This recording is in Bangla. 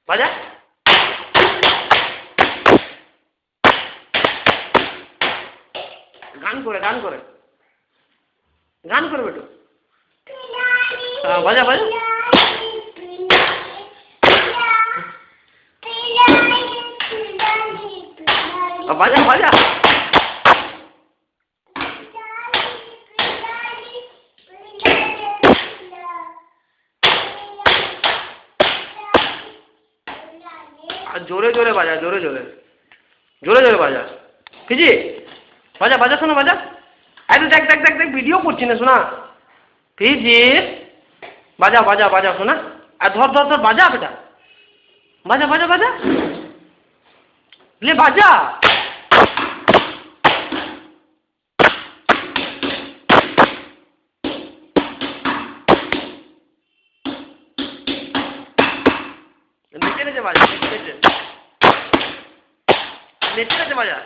বাজা। গান করে গান করে গান করে বেটু। বাজা বাজা। বাজা বাজা। জোরে জোরে বাজা, জোরে জোরে জোরে জোরে বাজা। ফিজি বাজা বাজা, শোনা বাজা। আরে দেখ দেখ দেখ দেখ, ভিডিও করছি না শোনা। ফিজি বাজা বাজা বাজা শোনা। আর ধর ধর ধর বাজা বেটা, বাজা বাজা বাজা, লে বাজা। নেচে নেচে বাজা, নেচে নেচে নেচে নেচে বাজা।